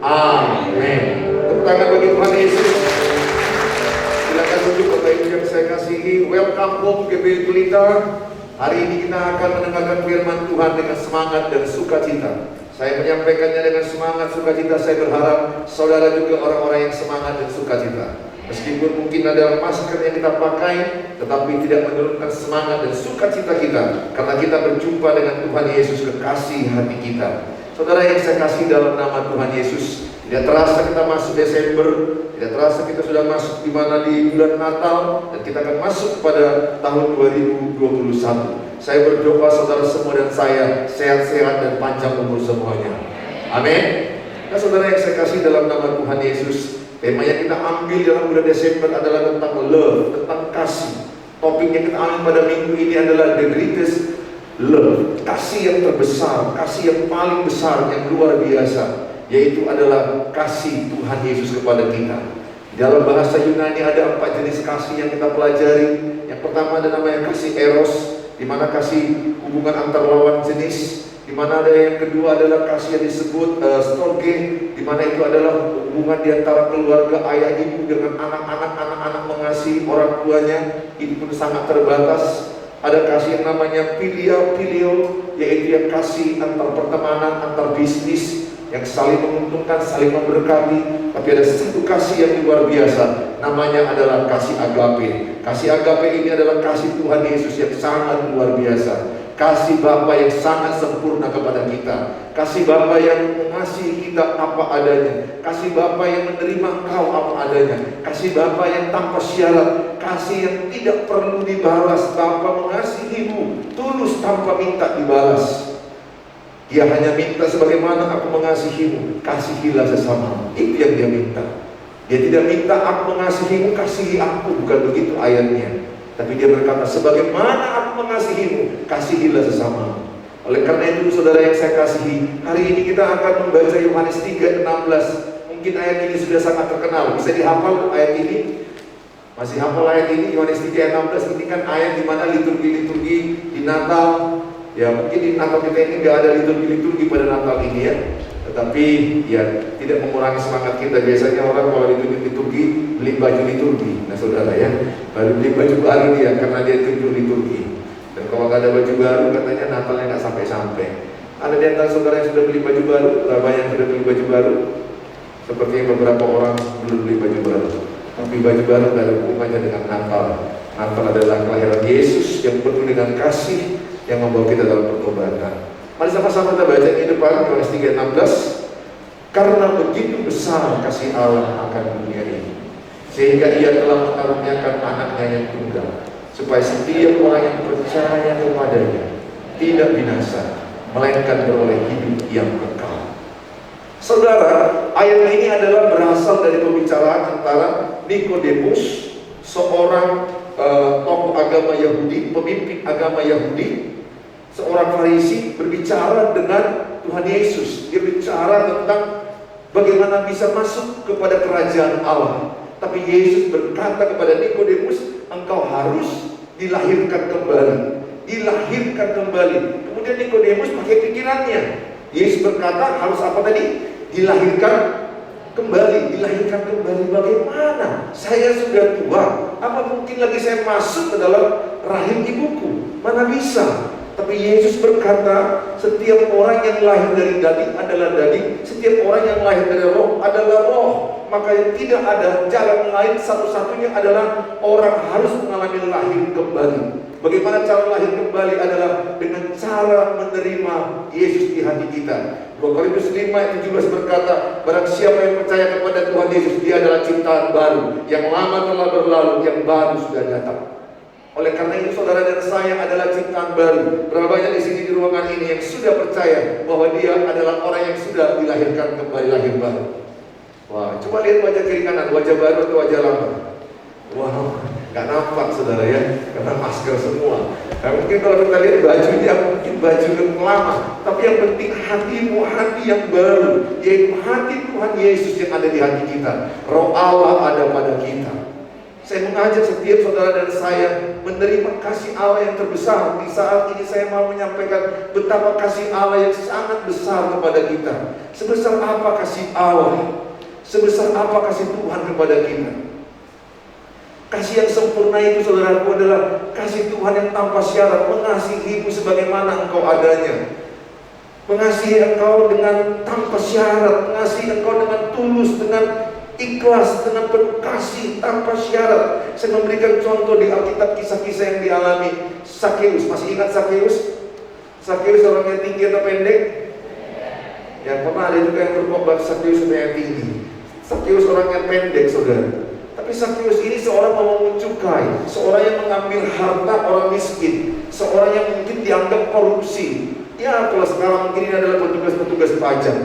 Amin. Tepuk tangan bagi Tuhan Yesus. Silakan duduk Bapak Ibu yang saya kasihi. Welcome home GBI Pelita. Hari ini kita akan mendengarkan firman Tuhan dengan semangat dan sukacita. Saya menyampaikannya dengan semangat sukacita. Saya berharap saudara juga orang-orang yang semangat dan sukacita. Meskipun mungkin ada masker yang kita pakai, tetapi tidak menurunkan semangat dan sukacita kita, karena kita berjumpa dengan Tuhan Yesus, kekasih hati kita. Saudara yang saya kasih dalam nama Tuhan Yesus, tidak terasa kita masuk Desember, tidak terasa kita sudah masuk di bulan Natal, dan kita akan masuk pada tahun 2021. Saya berdoa saudara semua dan saya sehat-sehat dan panjang umur semuanya. Amin. Nah saudara yang saya kasih dalam nama Tuhan Yesus, tema yang kita ambil dalam bulan Desember adalah tentang love, tentang kasih. Topik yang kita ambil pada minggu ini adalah the greatest love, kasih yang terbesar, kasih yang paling besar, yang luar biasa, yaitu adalah kasih Tuhan Yesus kepada kita. Di dalam bahasa Yunani ada 4 jenis kasih yang kita pelajari. Yang pertama ada namanya kasih eros, di mana kasih hubungan antar lawan jenis. Di mana ada yang kedua adalah kasih yang disebut storge, di mana itu adalah hubungan di antara keluarga ayah ibu dengan anak-anak mengasihi orang tuanya, itu pun sangat terbatas. Ada kasih yang namanya filio, yaitu yang kasih antar pertemanan, antar bisnis, yang saling menguntungkan, saling memberkati. Tapi ada satu kasih yang luar biasa, namanya adalah kasih agape. Kasih agape ini adalah kasih Tuhan Yesus yang sangat luar biasa. Kasih Bapa yang sangat sempurna kepada kita. Kasih Bapa yang mengasihi kita apa adanya. Kasih Bapa yang menerima engkau apa adanya. Kasih Bapa yang tanpa syarat. Kasih yang tidak perlu dibalas. Bapa mengasihimu tulus tanpa minta dibalas. Dia hanya minta sebagaimana aku mengasihimu, kasihilah sesamamu. Itu yang dia minta. Dia tidak minta aku mengasihimu, kasihi aku. Bukan begitu ayatnya. Tapi dia berkata, sebagaimana aku mengasihimu, kasihilah sesamamu. Oleh karena itu saudara yang saya kasihi, hari ini kita akan membaca Yohanes 3:16. Mungkin ayat ini sudah sangat terkenal. Bisa dihafal ayat ini? Masih hafal ayat ini? Yohanes 3:16 ini kan ayat di mana liturgi-liturgi di Natal. Ya mungkin di Natal kita ini nggak ada liturgi-liturgi pada Natal ini ya. Tetapi ya tidak mengurangi semangat kita. Biasanya orang kalau liturgi beli baju liturgi. Nah saudara ya, baru beli baju baru dia karena dia tidur liturgi. Dan kalau nggak ada baju baru katanya Natalnya nggak sampai-sampai. Ada di antara saudara yang sudah beli baju baru, berapa yang sudah beli baju baru? Seperti beberapa orang belum beli baju baru. Tapi baju baru nggak ada hubungannya dengan Natal. Natal adalah kelahiran Yesus yang penuh dengan kasih yang membawa kita dalam pertobatan. Mari sama-sama kita baca di depan Yohanes 3:16. Karena begitu besar kasih Allah akan dunia ini, sehingga Ia telah mengaruniakan anaknya yang tunggal, supaya setiap orang yang percaya kepadanya tidak binasa, melainkan beroleh hidup yang kekal. Saudara, ayat ini adalah berasal dari pembicaraan antara Nikodemus, seorang tokoh agama Yahudi, pemimpin agama Yahudi, seorang Farisi, berbicara dengan Tuhan Yesus. Dia bicara tentang bagaimana bisa masuk kepada kerajaan Allah. Tapi Yesus berkata kepada Nikodemus, engkau harus dilahirkan kembali. Dilahirkan kembali. Kemudian Nikodemus pakai pikirannya. Yesus berkata harus apa tadi? Dilahirkan kembali. Dilahirkan kembali bagaimana? Saya sudah tua. Apa mungkin lagi saya masuk ke dalam rahim ibuku? Mana bisa? Tapi Yesus berkata, setiap orang yang lahir dari daging adalah daging, setiap orang yang lahir dari roh adalah roh. Maka yang tidak ada jalan lain, satu-satunya adalah orang harus mengalami lahir kembali. Bagaimana cara lahir kembali adalah dengan cara menerima Yesus di hati kita. 2 Korintus 5:17 berkata, barang siapa yang percaya kepada Tuhan Yesus, dia adalah ciptaan baru. Yang lama telah berlalu, yang baru sudah datang. Oleh karena itu saudara dan saya adalah ciptaan baru. Berapa banyak di sini di ruangan ini yang sudah percaya bahwa dia adalah orang yang sudah dilahirkan kembali, lahir baru. Wah, coba lihat wajah kiri kanan, wajah baru atau wajah lama. Wow, nggak nampak saudara ya, karena masker semua. Nah, mungkin kalau kita lihat bajunya mungkin baju yang lama, tapi yang penting hatimu hati yang baru, yaitu hati Tuhan Yesus yang ada di hati kita. Roh Allah ada pada kita. Saya mengajak setiap saudara dan saya menerima kasih Allah yang terbesar. Di saat ini saya mau menyampaikan betapa kasih Allah yang sangat besar kepada kita. Sebesar apa kasih Allah? Sebesar apa kasih Tuhan kepada kita? Kasih yang sempurna itu, saudaraku, adalah kasih Tuhan yang tanpa syarat, mengasihimu sebagaimana engkau adanya, mengasihi engkau dengan tanpa syarat, mengasihi engkau dengan tulus, dengan ikhlas, dengan penuh kasih tanpa syarat. Saya memberikan contoh di Alkitab kisah-kisah yang dialami Sakeus. Masih ingat Sakeus? Sakeus orangnya tinggi atau pendek? Yang pernah ada juga yang berkhotbah Sakeus yang tinggi. Sakeus orangnya pendek, saudara. Tapi Sakeus ini seorang pemungut cukai, seorang yang mengambil harta orang miskin, seorang yang mungkin dianggap korupsi. Ya, kalau sekarang mungkin ini adalah petugas-petugas pajak.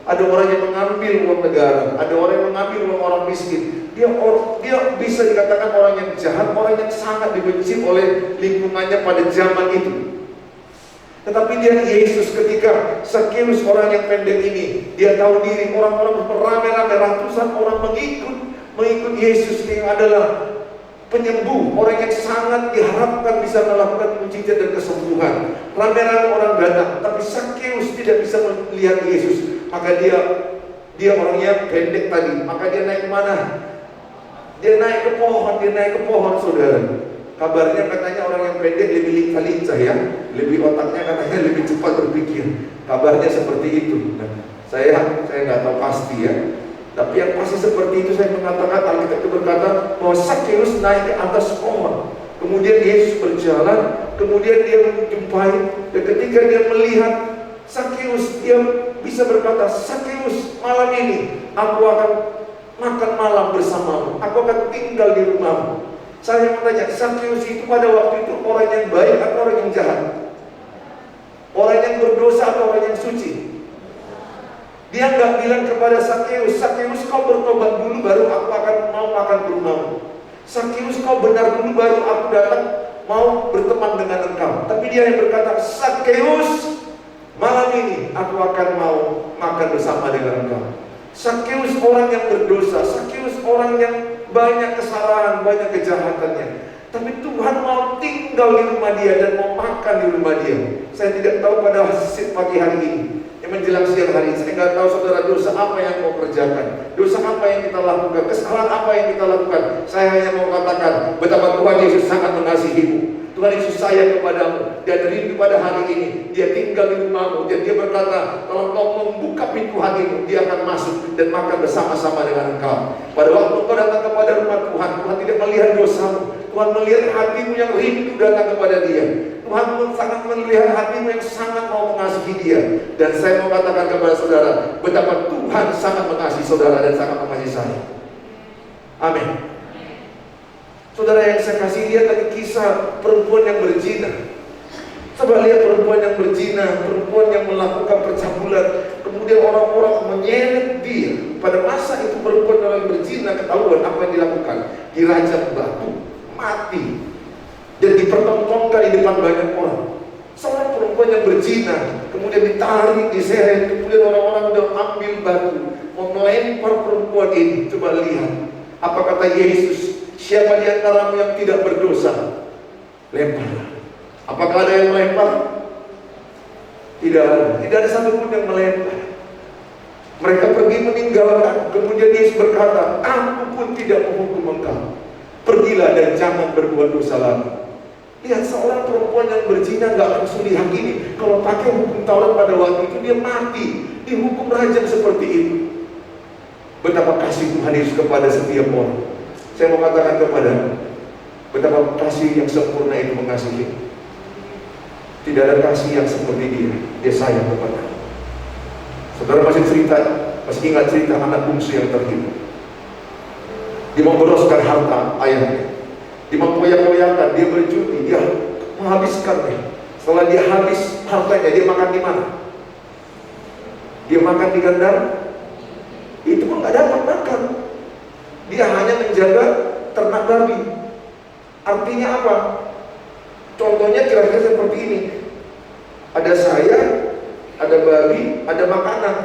Ada orang yang mengambil uang negara, ada orang yang mengambil uang orang miskin. Dia bisa dikatakan orang yang jahat, orang yang sangat dibenci oleh lingkungannya pada zaman itu. Tetapi dia Yesus, ketika Sakeus orang yang pendek ini, dia tahu diri, orang-orang beramai-ramai, ratusan orang mengikut Yesus yang adalah penyembuh, orang yang sangat diharapkan bisa melakukan mujizat dan kesembuhan. Ramai-ramai orang datang, tapi Sakeus tidak bisa melihat Yesus. Maka dia orangnya pendek tadi, maka dia naik ke mana? Dia naik ke pohon, saudara. Kabarnya katanya orang yang pendek lebih lincah ya, lebih otaknya katanya lebih cepat berpikir. Kabarnya seperti itu. Nah, saya nggak tahu pasti ya. Tapi yang pasti seperti itu, saya mengatakan Alkitab itu berkata bahwa Sakeus naik ke atas pohon. Kemudian Yesus berjalan, kemudian dia menjumpai, dan ketika dia melihat Sakeus, dia bisa berkata, Sakeus, malam ini aku akan makan malam bersamamu, aku akan tinggal di rumahmu. Saya bertanya, Sakeus itu pada waktu itu orang yang baik atau orang yang jahat? Orang yang berdosa atau orang yang suci? Dia nggak bilang kepada Sakeus, Sakeus kau bertobat dulu baru aku akan mau makan ke rumahmu. Sakeus kau benar dulu baru aku datang mau berteman dengan engkau. Tapi dia yang berkata, Sakeus, malam ini aku akan mau makan bersama dengan engkau. Sakeus orang yang berdosa, Sakeus orang yang banyak kesalahan, banyak kejahatannya. Tapi Tuhan mau tinggal di rumah dia dan mau makan di rumah dia. Saya tidak tahu pada pagi hari ini, yang menjelang siang hari ini, saya nggak tahu saudara dosa apa yang mau kerjakan, dosa apa yang kita lakukan, kesalahan apa yang kita lakukan. Saya hanya mau katakan betapa Tuhan Yesus sangat mengasihimu. Tuhan Yesus sayang kepadamu dan rindu pada hari ini. Dia tinggal di rumahmu dan dia berkata, kalau kau membuka pintu hatimu, dia akan masuk dan makan bersama-sama dengan engkau. Pada waktu kau datang kepada rumah Tuhan, Tuhan tidak melihat dosamu, Tuhan melihat hatimu yang rindu datang kepada dia. Tuhan sangat melihat hatimu yang sangat mau mengasihi dia. Dan saya mau katakan kepada saudara, betapa Tuhan sangat mengasihi saudara dan sangat mengasihi saya. Amin. Saudara yang saya kasih, lihat lagi kisah perempuan yang berzina. Coba lihat perempuan yang berzina, perempuan yang melakukan percabulan, kemudian orang-orang menyeret dia. Pada masa itu perempuan yang berzina ketahuan apa yang dilakukan, dirajam batu, mati, dan dipertontonkan di depan banyak orang. Seorang perempuan yang berzina, kemudian ditarik, diseret, kemudian orang-orang udah ambil batu, mau melempar perempuan ini. Coba lihat, apa kata Yesus? Siapa di antaramu yang tidak berdosa? Lemparlah. Apakah ada yang melempar? Tidak ada. Tidak ada satupun yang melempar. Mereka pergi meninggalkan. Kemudian Yesus berkata, aku pun tidak menghukum engkau. Pergilah dan jangan berbuat dosa lagi. Lihat, seorang perempuan yang berzina gak langsung dihakimi. Kalau pakai hukum Taurat pada waktu itu, dia mati, dihukum rajam seperti itu. Betapa kasih Tuhan Yesus kepada setiap orang. Saya mau katakan kepada betapa kasih yang sempurna itu mengasihi. Tidak ada kasih yang seperti dia. Dia sayang kepada. Saudara masih ingat cerita anak bungsu yang terhidup. Dia memboroskan harta ayahnya. Dia mempoyak-poyakan, dia berjudi, dia menghabiskannya. Setelah dia habis hartanya, dia makan di mana? Dia makan di kandang. Itu pun gak dapat makan. Dia hanya menjaga ternak babi. Artinya apa? Contohnya kira-kira seperti ini. Ada saya, ada babi, ada makanan.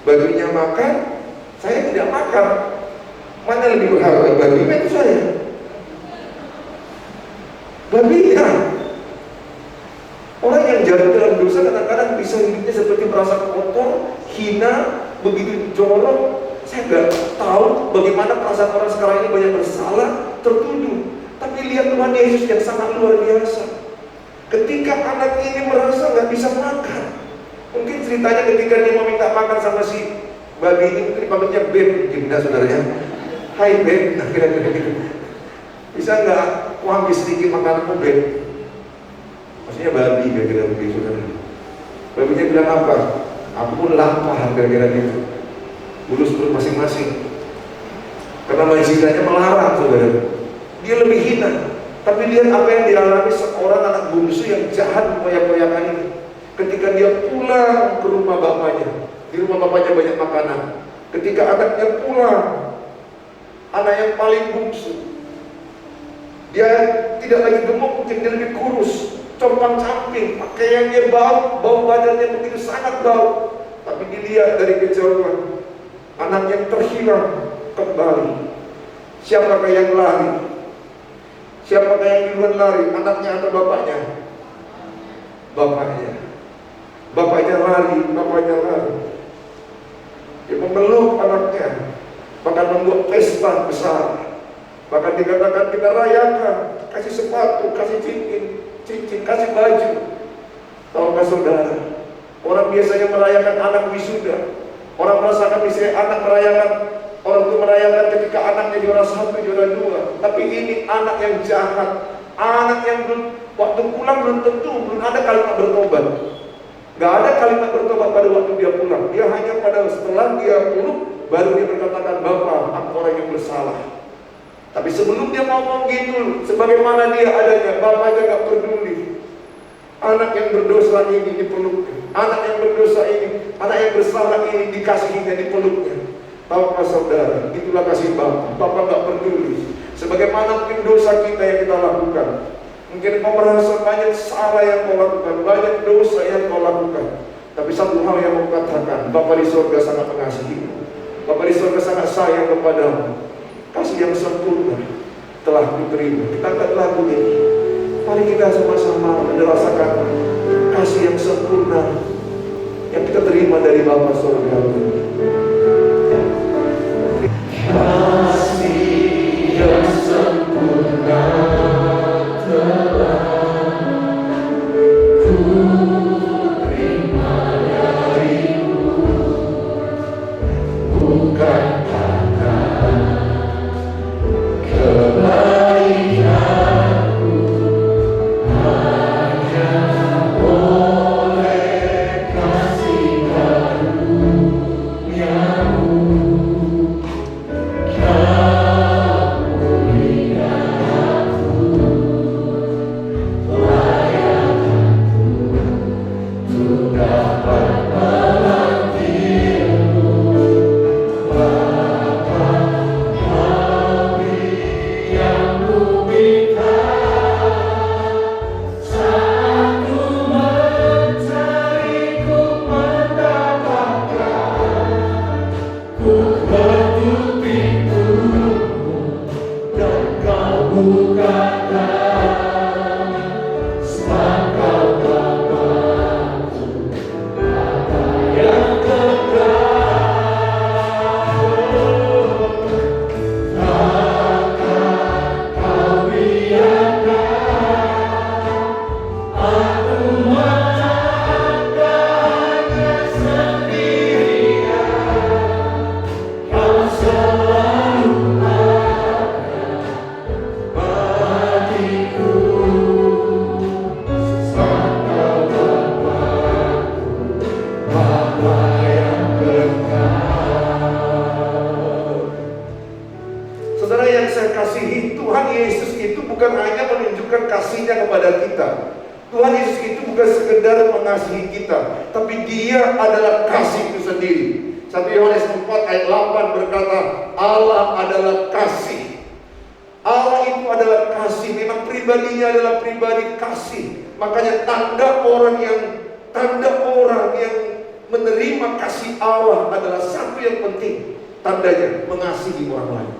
Babinya makan, saya tidak makan. Mana lebih berharga, babinya itu saya? Babinya. Orang yang jatuh dalam dosa kadang-kadang bisa hidupnya seperti merasa kotor, hina, begitu jorok. Saya nggak tahu bagaimana perasaan orang sekarang ini banyak bersalah, tertuduh. Tapi lihat Tuhan Yesus yang sangat luar biasa. Ketika anak ini merasa nggak bisa makan, mungkin ceritanya ketika dia mau minta makan sama si babi ini, mungkin dipanggilnya Ben, mungkin saudara ya. Hai Ben, nah kira-kira gitu. Bisa nggak aku ambil sedikit makananmu Ben? Maksudnya babi kira-kira begitu saudara. Babinya bilang apa? Aku pun lapar kira-kira gitu. Urus perut masing-masing. Karena majikannya melarang saudara. Dia lebih hina. Tapi lihat apa yang dialami seorang anak bungsu yang jahat koyak-koyakan ini. Ketika dia pulang ke rumah bapaknya, di rumah bapaknya banyak makanan. Ketika anaknya pulang, anak yang paling bungsu, dia tidak lagi gemuk, mungkin dia lebih kurus, compang-camping, pakaiannya bau badannya begitu sangat bau. Tapi dilihat dari kejauhan, anak yang terhilang kembali. Siapakah yang lari? Siapakah yang duluan lari? Anaknya atau bapaknya? Bapaknya. Bapaknya lari, bapaknya lari. Dia memeluk anaknya, bahkan membuat pesta besar. Bahkan dikatakan kita rayakan, kasih sepatu, kasih cincin, kasih baju. Tahukah saudara, orang biasanya merayakan anak wisuda. Orang merasakan misalnya anak merayakan, orang itu merayakan ketika anaknya juara 1, juara 2. Tapi ini anak yang jahat, anak yang waktu pulang belum tentu, belum ada kalimat bertobat. Gak ada kalimat bertobat pada waktu dia pulang. Dia hanya pada setelah dia pulang, baru dia berkatakan, Bapak, aku orang yang bersalah. Tapi sebelum dia ngomong gitu, sebagaimana dia adanya, bapaknya gak peduli. Anak yang berdosa ini dipeluknya. Anak yang berdosa ini, anak yang bersalah ini dikasihinya, dipeluknya. Tahukah saudara, itulah kasih Bapak. Bapak gak peduli. Sebagaimana mungkin dosa kita yang kita lakukan. Mungkin kau merasa banyak salah yang kau lakukan, banyak dosa yang kau lakukan. Tapi satu hal yang mau katakan, Bapa di surga sangat mengasihimu. Bapa di surga sangat sayang kepadamu. Kasih yang sempurna telah kuterima. Kita angkat lagu ini. Mari kita sama-sama merasakan kasih yang sempurna yang kita terima dari Bapa surga. Kasih yang sempurna telah kuterima darimu, bukan tandanya mengasihi orang lain.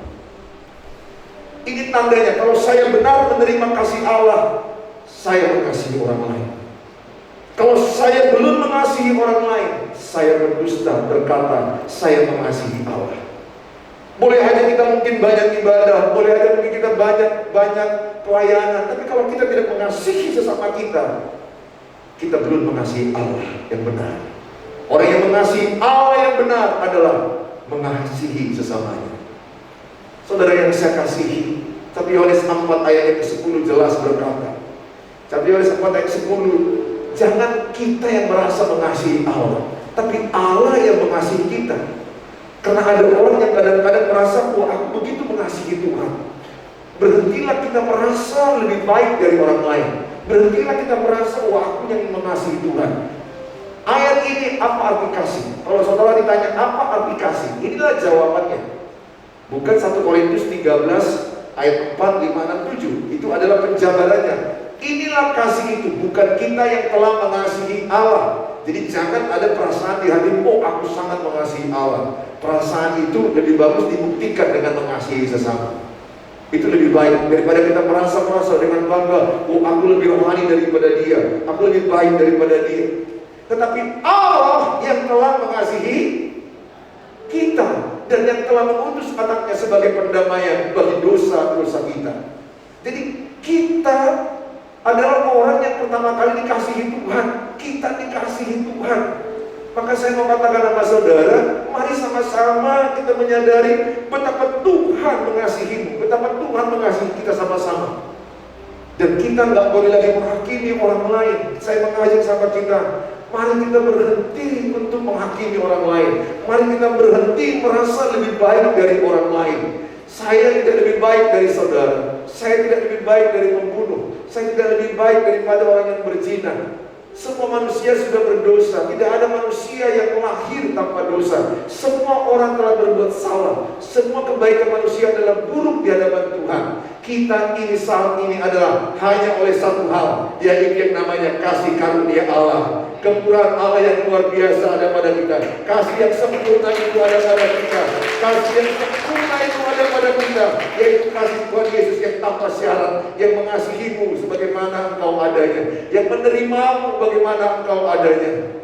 Ini tandanya kalau saya benar menerima kasih Allah, saya mengasihi orang lain. Kalau saya belum mengasihi orang lain, saya berdusta berkata saya mengasihi Allah. Boleh aja kita mungkin banyak ibadah, boleh aja mungkin kita banyak pelayanan, tapi kalau kita tidak mengasihi sesama kita, kita belum mengasihi Allah yang benar. Orang yang mengasihi Allah yang benar adalah mengasihi sesamanya. Saudara yang saya kasihi, 1 Yohanes 4 ayat yang ke-10 jelas berkata, 1 Yohanes 4 ayat 10, jangan kita yang merasa mengasihi Allah, tapi Allah yang mengasihi kita. Karena ada orang yang kadang-kadang merasa, wah aku begitu mengasihi Tuhan. Berhentilah kita merasa lebih baik dari orang lain. Berhentilah kita merasa, wah aku yang mengasihi Tuhan. Ayat ini apa arti kasih? Kalau saudara ditanya apa arti kasih, inilah jawabannya. Bukan 1 Korintus 13 ayat 4, 5, 6, 7. Itu adalah penjabarannya. Inilah kasih itu, bukan kita yang telah mengasihi Allah. Jadi jangan ada perasaan di hatimu, oh aku sangat mengasihi Allah. Perasaan itu lebih bagus dibuktikan dengan mengasihi sesama. Itu lebih baik daripada kita merasa dengan bangga, oh aku lebih rohani daripada dia, aku lebih baik daripada dia. Tetapi Allah yang telah mengasihi kita dan yang telah mengutus anaknya sebagai pendamaian bagi dosa-dosa kita. Jadi kita adalah orang yang pertama kali dikasihi Tuhan. Kita dikasihi Tuhan. Maka saya mau katakan sama saudara, mari sama-sama kita menyadari betapa Tuhan mengasihimu, betapa Tuhan mengasihi kita sama-sama. Dan kita nggak boleh lagi menghakimi orang lain. Saya mengajak sama kita, mari kita berhenti untuk menghakimi orang lain. Mari kita berhenti merasa lebih baik dari orang lain. Saya tidak lebih baik dari saudara. Saya tidak lebih baik dari pembunuh. Saya tidak lebih baik daripada orang yang berzina. Semua manusia sudah berdosa. Tidak ada manusia yang lahir tanpa dosa. Semua orang telah berbuat salah. Semua kebaikan manusia adalah buruk di hadapan Tuhan. Kita ini saat ini adalah hanya oleh satu hal, yaitu yang namanya kasih karunia Allah. Kemurahan Allah yang luar biasa ada pada kita. Kasih yang sempurna itu ada pada kita. Kasih yang sempurna itu ada pada kita, yaitu kasih Tuhan Yesus yang tanpa syarat, yang mengasihimu sebagaimana engkau adanya, yang menerimamu bagaimana engkau adanya.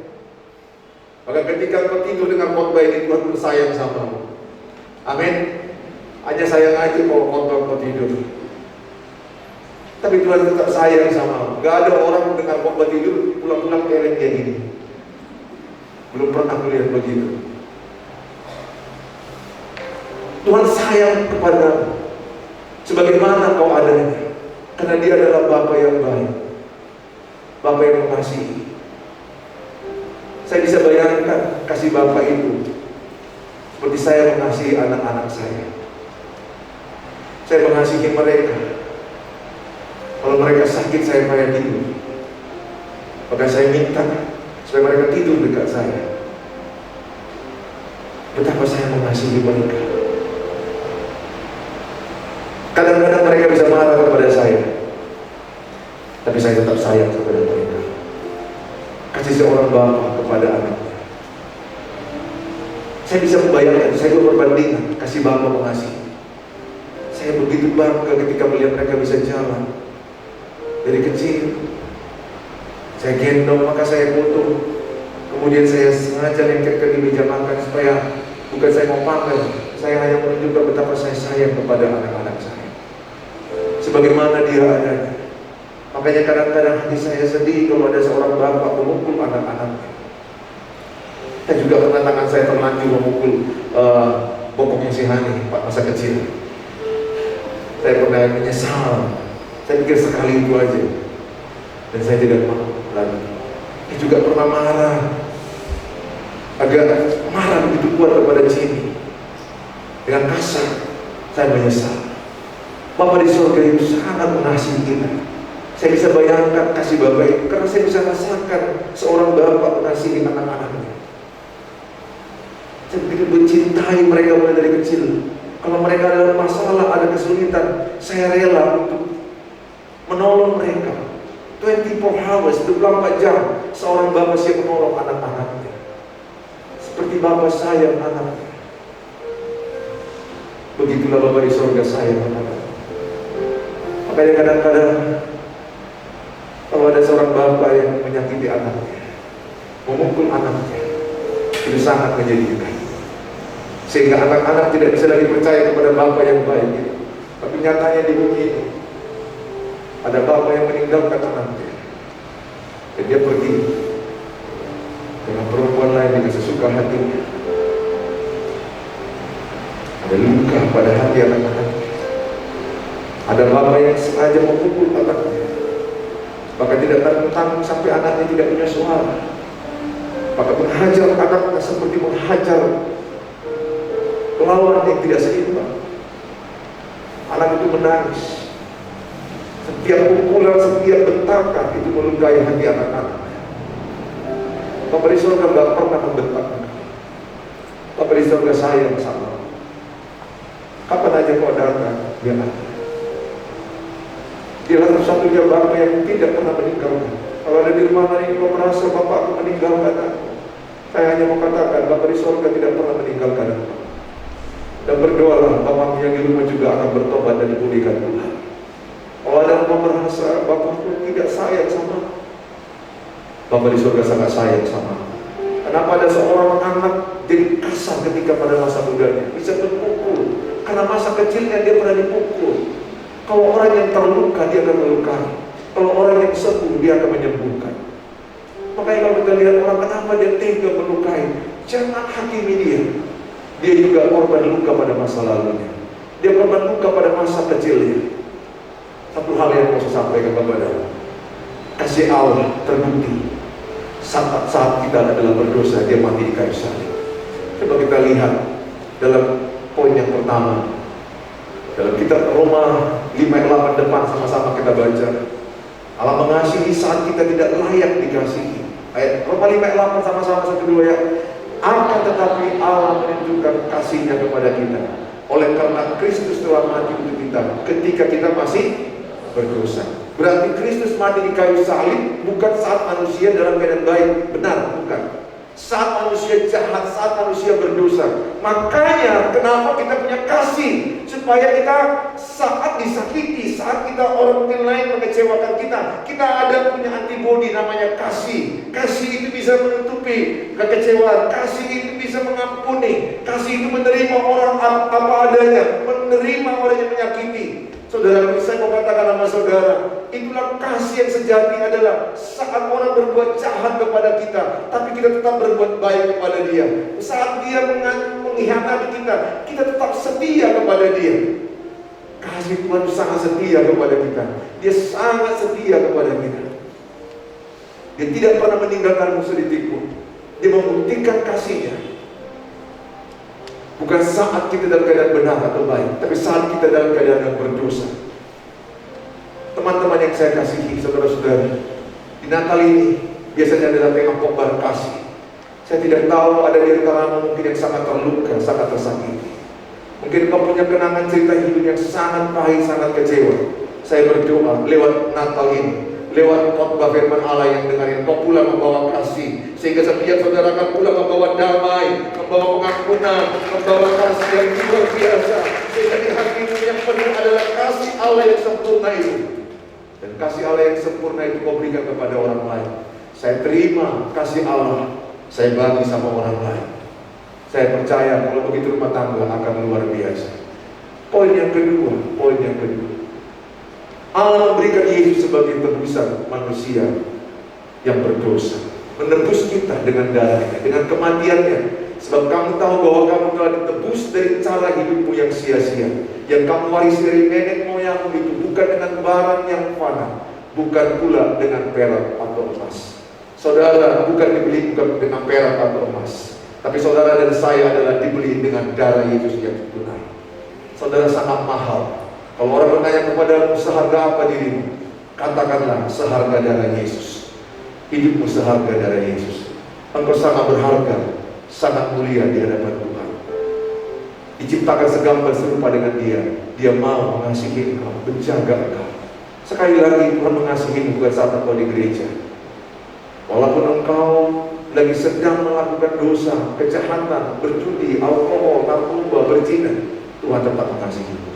Maka ketika engkau tidur dengan khotbah ini, Tuhan pun sayang samamu. Amin. Hanya sayang aja kalau khotbah engkau tidur, tapi Tuhan tetap sayang sama. Gak ada orang dengar khotbah tidur pulang-pulang keleng kayak gini. Belum pernah melihat begitu. Tuhan sayang kepada sebagaimana kau adanya, karena Dia adalah Bapa yang baik, Bapa yang mengasihi. Saya bisa bayangkan kasih Bapa itu seperti saya mengasihi anak-anak saya. Saya mengasihi mereka. Kalau mereka sakit, saya bayar tidur. Maka saya minta supaya mereka tidur dekat saya. Betapa saya mengasihi mereka. Kadang-kadang mereka bisa marah kepada saya, tapi saya tetap sayang kepada mereka. Kasih seorang bapa kepada anaknya. Saya bisa membayangkan, saya berbandingan kasih bapa mengasihi. Saya begitu bangga ketika melihat mereka bisa jalan. Dari kecil saya gendong, maka saya foto. Kemudian saya sengaja lengketkan di meja makan supaya bukan saya mau pamer, saya hanya menunjukkan betapa saya sayang kepada anak-anak saya, sebagaimana dia adanya. Makanya kadang-kadang hati saya sedih kalau ada seorang bapak memukul anak-anaknya. Dan juga pernah tangan saya terlanjur memukul bokongnya si Hani Pak masa kecil. Saya pernah menyesal. Saya pikir sekali itu aja, dan saya tidak mau lagi. Dia juga pernah marah, agak marah begitu kuat kepada Cini dengan kasar. Saya menyesal. Bapa di surga itu sangat mengasihi kita. Saya bisa bayangkan kasih Bapa itu, karena saya bisa rasakan seorang Bapa mengasihi anak-anaknya. Saya begitu mencintai mereka mulai dari kecil. Kalau mereka ada masalah, ada kesulitan, saya rela untuk menolong mereka. 24 hours, 24 jam, seorang Bapa siap menolong anak-anaknya. Seperti Bapa sayang anaknya, begitulah Bapa di surga sayang anak-anaknya. Makanya kadang-kadang kalau ada seorang bapak yang menyakiti anaknya, memukul anaknya, itu sangat menyedihkan. Sehingga anak-anak tidak bisa lagi percaya kepada bapak yang baik itu. Tapi nyatanya di bumi ini ada bapak yang meninggalkan anaknya, dan dia pergi dengan perempuan lain dengan sesuka hatinya. Ada luka pada hati anak-anak. Ada bapak yang sengaja memukul anaknya, bahkan tidak tanggung-tanggung sampai anaknya tidak punya suara. Maka menghajar anaknya seperti menghajar lawan yang tidak seimbang. Anak itu menangis. Setiap pukulan, setiap bentakan itu melukai hati anak-anak. Bapak di surga gak pernah membentak. Bapak di surga sayang sama. Kapan aja kau datang, dia ada. Dia satu-satunya bapak yang tidak pernah meninggalkan. Kalau ada di rumah hari ini kau merasa bapakku meninggalkan aku, saya hanya mau katakan Bapak di surga tidak pernah meninggalkan aku. Dan berdoalah bapakmu yang di rumah juga akan bertobat dan dipulihkan Tuhan. Kalau ada yang merasa bapakku tidak sayang sama, Bapak di surga sangat sayang sama. Kenapa ada seorang anak jadi kasar ketika pada masa mudanya, bisa berpukul karena masa kecilnya dia pernah dipukul. Kalau orang yang terluka dia akan melukai, kalau orang yang sembuh dia akan menyembuhkan. Makanya kalau kita lihat orang kenapa dia tega melukai, jangan hakimi dia. Dia juga korban luka pada masa lalunya, dia korban luka pada masa kecilnya. Satu hal yang mau saya sampaikan kepada kasih Allah terbukti saat kita adalah berdosa, dia mati di kayu salib. Coba kita lihat dalam poin yang pertama dalam kitab Roma 5:8 depan, sama-sama kita baca. Allah mengasihi saat kita tidak layak dikasihi. Ayat Roma 5:8 sama-sama 1-2 ya. Akan tetapi Allah menunjukkan kasihnya kepada kita oleh karena Kristus telah mati untuk kita ketika kita masih berdosa. Berarti Kristus mati di kayu salib bukan saat manusia dalam keadaan baik, benar, bukan. Saat manusia jahat, saat manusia berdosa. Makanya kenapa kita punya kasih, supaya kita saat disakiti, saat kita orang lain mengecewakan kita ada punya antibodi namanya kasih. Kasih itu bisa menutupi kekecewaan, kasih itu bisa mengampuni, kasih itu menerima orang apa adanya, menerima orang yang menyakiti. Saudara, saya mau katakan sama saudara, itulah kasih yang sejati adalah saat orang berbuat jahat kepada kita, tapi kita tetap berbuat baik kepada dia. Saat dia mengkhianati kita tetap setia kepada dia. Kasih Tuhan sangat setia kepada kita. Dia sangat setia kepada kita. Dia tidak pernah meninggalkanmu sedikit pun. Dia membuktikan kasihnya. Bukan saat kita dalam keadaan benar atau baik, tapi saat kita dalam keadaan yang berdosa. Teman-teman yang saya kasihi, saudara-saudara, di Natal ini biasanya adalah tema khotbah kasih. Saya tidak tahu ada di antara mungkin yang sangat terluka, sangat tersakiti. Mungkin kau punya kenangan cerita hidup yang sangat pahit, sangat kecewa. Saya berdoa lewat Natal ini, lewat khotbah firman Allah yang dengarin, kau pulang membawa kasih, sehingga setiap saudara akan pulang membawa damai, membawa pengampunan, membawa kasih yang luar biasa, sehingga di hatimu yang penuh adalah kasih Allah yang sempurna itu. Dan kasih Allah yang sempurna itu kau berikan kepada orang lain. Saya terima kasih Allah, saya bagi sama orang lain. Saya percaya kalau begitu rumah tangga akan luar biasa. Poin yang kedua, Allah memberikan Yesus sebagai tebusan manusia yang berdosa, menebus kita dengan darahnya, dengan kematiannya. Sebab kamu tahu bahwa kamu telah ditebus dari cara hidupmu yang sia-sia, yang kamu warisi dari nenek moyangmu itu, bukan dengan barang yang fana, bukan pula dengan perak atau emas. Saudara bukan dibeli bukan dengan perak atau emas, tapi saudara dan saya adalah dibeli dengan darah Yesus yang tunai. Saudara sangat mahal. Kalau orang bertanya kepadamu, seharga apa dirimu? Katakanlah, seharga darah Yesus. Hidupmu seharga darah Yesus. Engkau sangat berharga, sangat mulia di hadapan Tuhan. Diciptakan segambar serupa dengan Dia. Dia mau mengasihi engkau, menjaga engkau. Sekali lagi, Tuhan mengasihimu bukan saat engkau di gereja. Walaupun engkau lagi sedang melakukan dosa, kejahatan, berjudi, alkohol, narkoba, berzina, Tuhan tetap mengasihimu.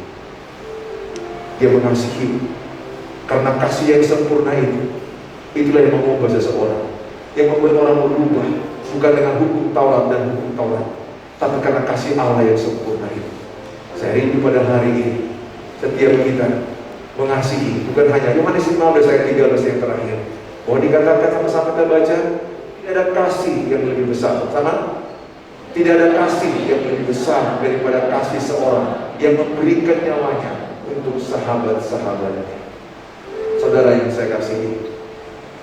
Dia mengasihi Karena kasih yang sempurna itu, itulah yang mengubah seseorang, yang membuat orang berubah, bukan dengan hukum Taurat dan hukum Taurat, tapi karena kasih Allah yang sempurna itu. Saya rindu pada hari ini, setiap kita mengasihi, bukan hanya Yohanes 15 ayat 13 yang terakhir, bahwa dikatakan sama-sama kita baca, tidak ada kasih yang lebih besar. Sama? Tidak ada kasih yang lebih besar daripada kasih seorang yang memberikan nyawanya untuk sahabat-sahabatnya. Saudara yang saya kasihi,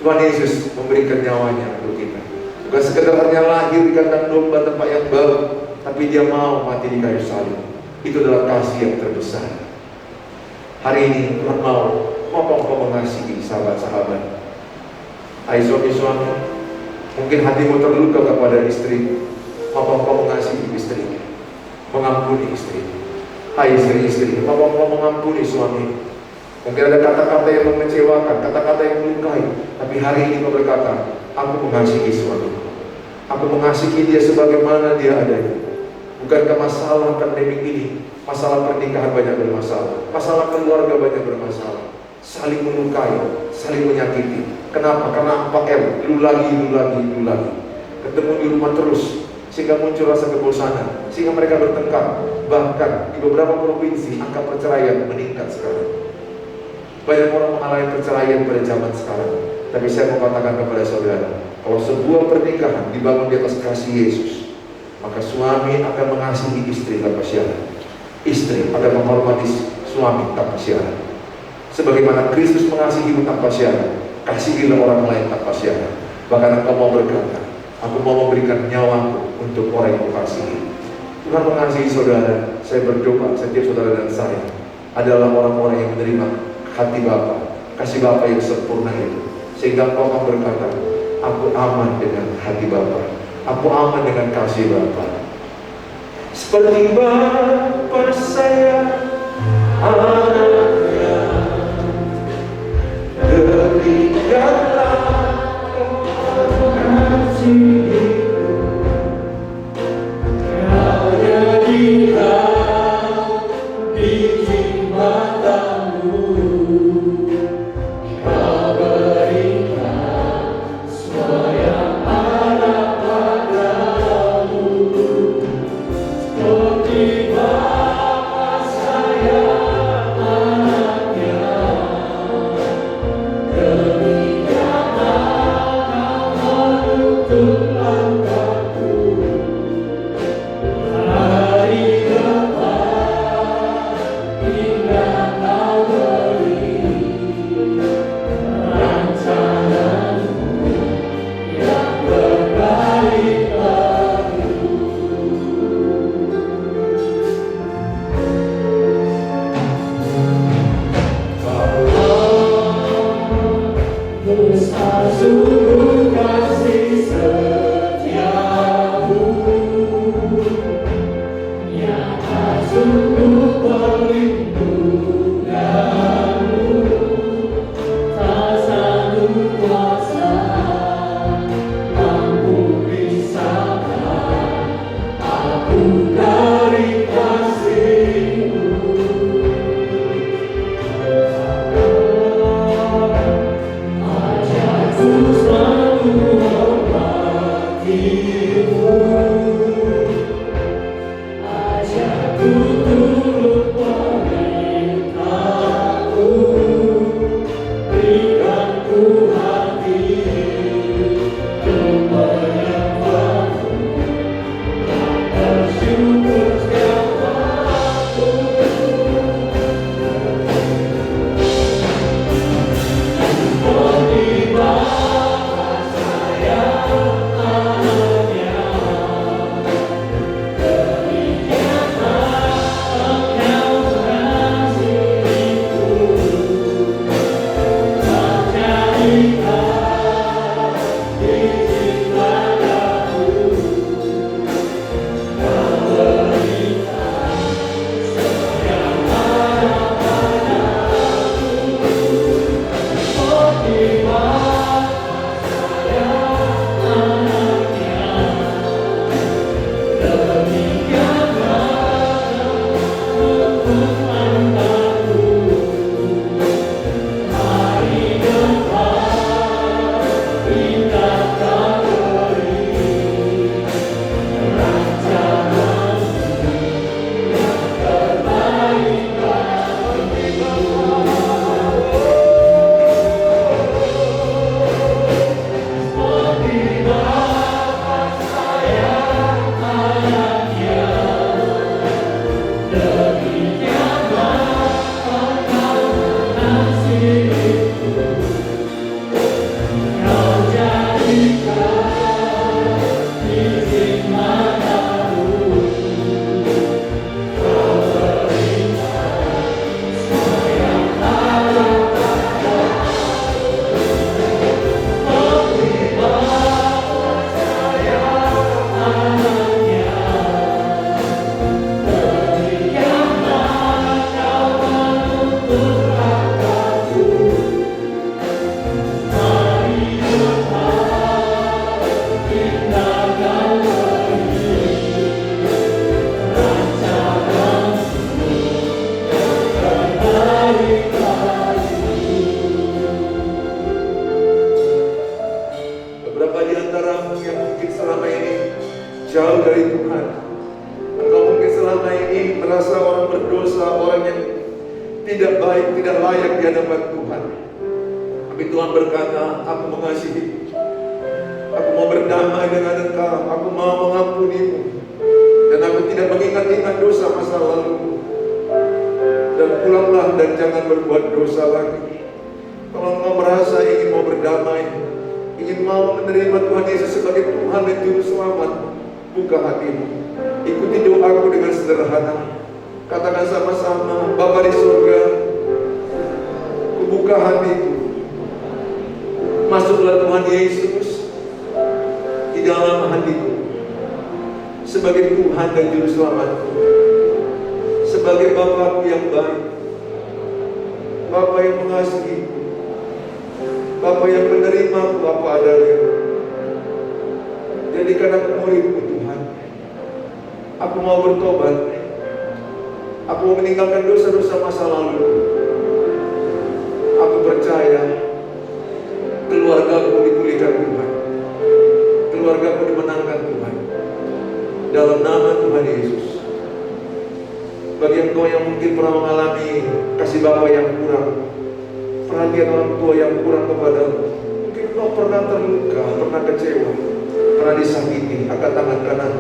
Tuhan Yesus memberikan nyawanya untuk kita. Bukan sekedar hanya lahir di kandang domba tempat yang baru, tapi Dia mau mati di kayu salib. Itu adalah kasih yang terbesar. Hari ini Tuhan mau engkau mengasihi sahabat-sahabat. Hai suami-suami, mungkin hatimu terluka kepada istri, engkau mengasihi istri, mengampuni istri. Hai istri-istri, engkau mengampuni suami. Mungkin ada kata-kata yang mengecewakan, kata-kata yang melukai, tapi hari ini kau berkata, aku mengasihi suami, aku mengasihi dia sebagaimana dia adanya. Bukankah masalah pandemi ini, masalah pernikahan banyak bermasalah, masalah keluarga banyak bermasalah, saling melukai, saling menyakiti. Kenapa? Karena 4M, lu lagi, ketemu di rumah terus, sehingga muncul rasa kebosanan, sehingga mereka bertengkar. Bahkan di beberapa provinsi angka perceraian meningkat sekarang. Banyak orang mengalami perceraian pada zaman sekarang. Tapi saya mau katakan kepada saudara, kalau sebuah pernikahan dibangun di atas kasih Yesus, maka suami akan mengasihi istri tanpa syarat, istri akan menghormati suami tanpa syarat. Sebagaimana Kristus mengasihimu tanpa syarat, kasihilah orang lain tanpa syarat. Bahkan engkau mau berkata, aku mau memberikan nyawaku untuk orang yang kukasihi. Tuhan mengasihi saudara. Saya berdoa setiap saudara dan saya adalah orang-orang yang menerima hati Bapa, kasih Bapa yang sempurna itu, sehingga engkau akan berkata, aku aman dengan hati Bapa, aku aman dengan kasih Bapa. Seperti Bapa saya anaknya, demikianlah kau mengasihiku. Kau jadikan biji matamu, kau berikan semua yang ada padamu. Seperti Bapa sayang anaknya, demikianlah kau menuntut tidak layak di hadapan Tuhan. Tapi Tuhan berkata, aku mengasihi, aku mau berdamai dengan engkau, aku mau mengampunimu, dan aku tidak mengingat-ingat dosa masa lalu. Dan pulanglah dan jangan berbuat dosa lagi. Kalau engkau merasa ingin mau berdamai, ingin mau menerima Tuhan Yesus sebagai Tuhan dan Juru Selamat, buka hatimu. Ikuti doaku dengan sederhana. Katakan sama-sama, Bapa di surga, kubuka hatiku. Masuklah Tuhan Yesus di dalam hatiku sebagai Tuhan dan Juru Selamatku, sebagai Bapa yang baik, Bapa yang mengasihiku, Bapa yang menerima apa adanya. Jadikan aku muridmu Tuhan. Aku mau bertobat. Aku mau meninggalkan dosa-dosa masa lalu. Aku percaya keluargaku dipulihkan Tuhan, keluargaku dimenangkan Tuhan, dalam nama Tuhan Yesus. Bagi engkau yang mungkin pernah mengalami kasih Bapa yang kurang, perhatian orang tua yang kurang kepadamu, mungkin engkau pernah terluka, pernah kecewa, pernah disakiti, angkat tangan kanan.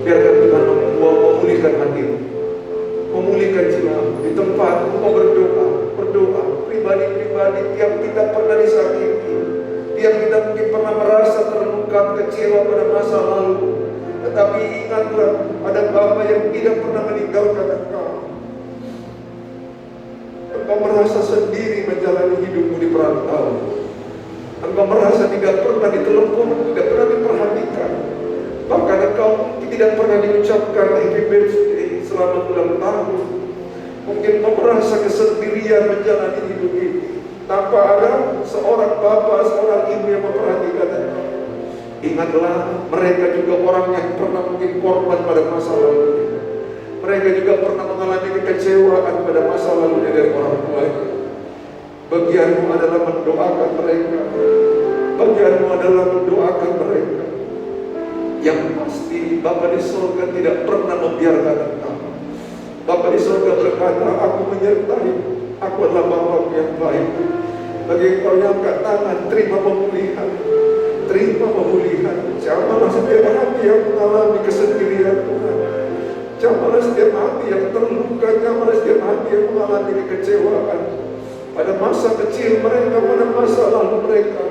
Biarkan Tuhan memulihkan hatimu, memulihkan jiwamu. Di tempat engkau berdoa pribadi-pribadi, tiap kita pernah disakiti, tiap kita mungkin pernah merasa terluka, kecewa pada masa lalu. Tetapi ingatlah, ada Bapa yang tidak pernah meninggalkan engkau. Engkau merasa sendiri menjalani hidupmu di perantauan. Engkau merasa tidak pernah ditelepon, tidak pernah diperhatikan. Bahkan engkau mungkin tidak pernah diucapkan happy birthday, selamat ulang tahun. Mungkin engkau merasa kesendirian menjalani hidup ini, tanpa ada seorang bapa, seorang ibu yang memperhatikan engkau. Ingatlah, mereka juga orang yang pernah mungkin korban pada masa lalu. Mereka juga pernah mengalami kekecewaan pada masa lalunya dari orang tuanya. Bagianmu adalah mendoakan mereka. Bagianmu adalah mendoakan mereka. Yang pasti Bapa di surga tidak pernah membiarkan engkau. Bapa di surga berkata, aku menyertai, aku adalah Bapa yang baik. Bagi engkau yang angkat tangan, terima pemulihan. Terima pemulihan. Jamalah setiap hati yang mengalami kesendirian Tuhan. Jamalah setiap hati yang terluka. Jamalah setiap hati yang mengalami kekecewaan pada masa kecil mereka, pada masa lalu mereka.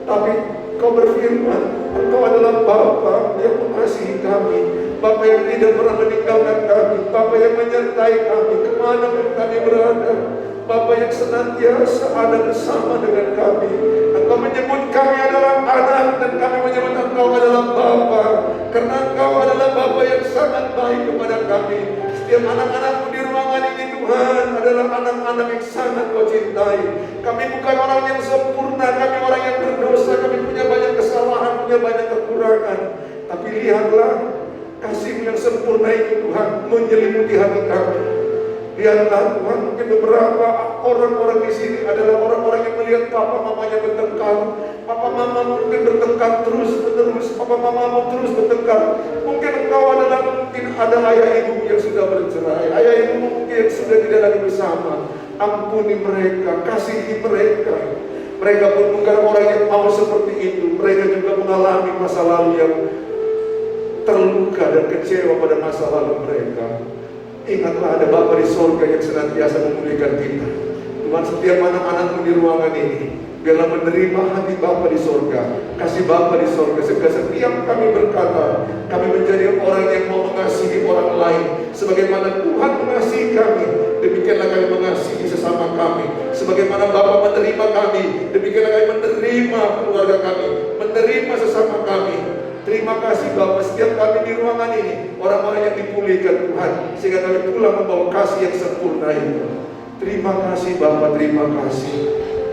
Tapi Kau berfirman, Engkau adalah Bapa yang mengasihi kami, Bapa yang tidak pernah meninggalkan kami, Bapa yang menyertai kami kemanapun kami berada, Bapa yang senantiasa ada bersama dengan kami. Engkau menyebut kami adalah anak, dan kami menyebut Engkau adalah Bapa, karena Engkau adalah Bapa yang sangat baik kepada kami. Setiap anak-anakmu di ruangan ini Tuhan adalah anak-anak yang sangat Kau cintai. Kami bukan orang yang sempurna, kami orang yang berdosa, kami punya banyak kesalahan, punya banyak kekurangan. Tapi lihatlah kasih-Mu yang sempurna itu Tuhan menyelimuti hati kami. Lihatlah Tuhan, mungkin beberapa orang-orang di sini adalah orang-orang yang melihat papa mamanya bertengkar. Papa mama mungkin bertengkar terus-menerus, papa mamamu terus bertengkar. Mungkin engkau mungkin ada ayah ibu yang sudah bercerai, ayah ibu mungkin yang sudah tidak lagi bersama. Ampuni mereka, kasihi mereka. Mereka pun bukan orang yang mau seperti itu. Mereka juga mengalami masa lalu yang terluka dan kecewa pada masa lalu mereka. Ingatlah ada Bapa di surga yang senantiasa memulihkan kita. Tuhan, setiap anak-anakmu di ruangan ini, biarlah menerima hati Bapa di surga, kasih Bapa di surga. Setiap kami berkata, kami menjadi orang yang mau mengasihi orang lain, sebagaimana Tuhan mengasihi kami, demikianlah kami mengasihi sesama kami. Sebagaimana Bapa menerima kami, demikianlah kami menerima keluarga kami, menerima sesama kami. Terima kasih Bapa, setiap kami di ruangan ini orang-orang yang dipulihkan Tuhan, sehingga kami pulang membawa kasih yang sempurna itu. Terima kasih Bapa, terima kasih.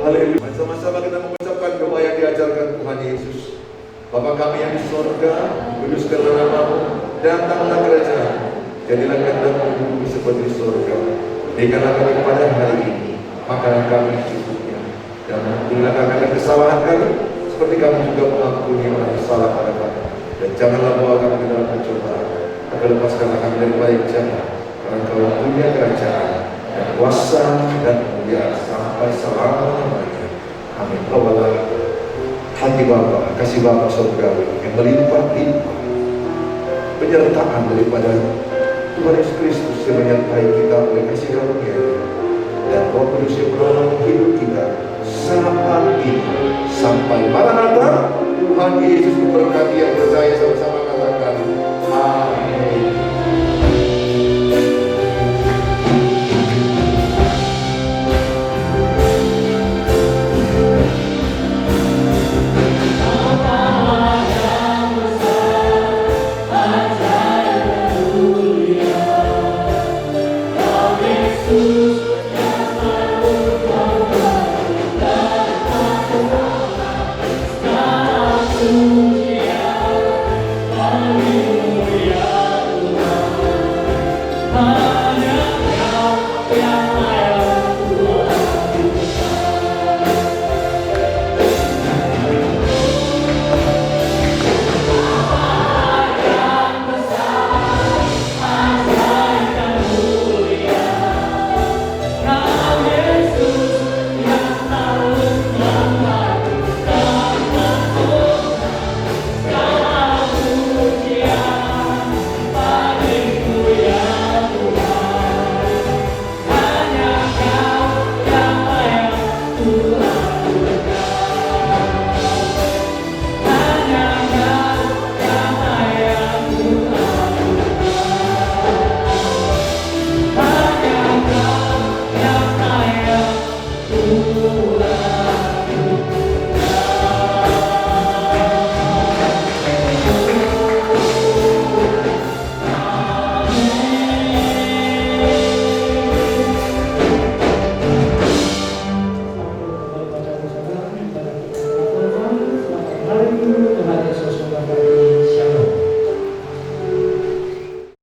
Haleluya. Sama-sama kita mengucapkan doa yang diajarkan Tuhan Yesus. Bapa kami yang di surga, kuduskanlah nama-Mu, datanglah kerajaan, jadilah kehendak-Mu di bumi seperti di surga. Berikanlah kami pada hari ini makanan kami secukupnya, dan ampunilah kami akan kesalahan kami, seperti kami juga mengampuni orang yang salah pada kami. Dan janganlah bawa kami ke dalam pencobaan, tapi lepaskanlah kami dari bahaya jahat, karena Engkau yang punya kerajaan, dan kuasa dan kemuliaan sampai selama-lamanya. Amin. Bawalah hati Bapa, kasih Bapa surgawi yang melimpah-limpah, penyertaan daripada Tuhan Yesus Kristus yang menyertai kita oleh kasih karunia dan Roh Kudus yang menolong hidup kita saat ini sampai Maranatha. Tuhan Yesus memberkati yang percaya, sama-sama katakan amin.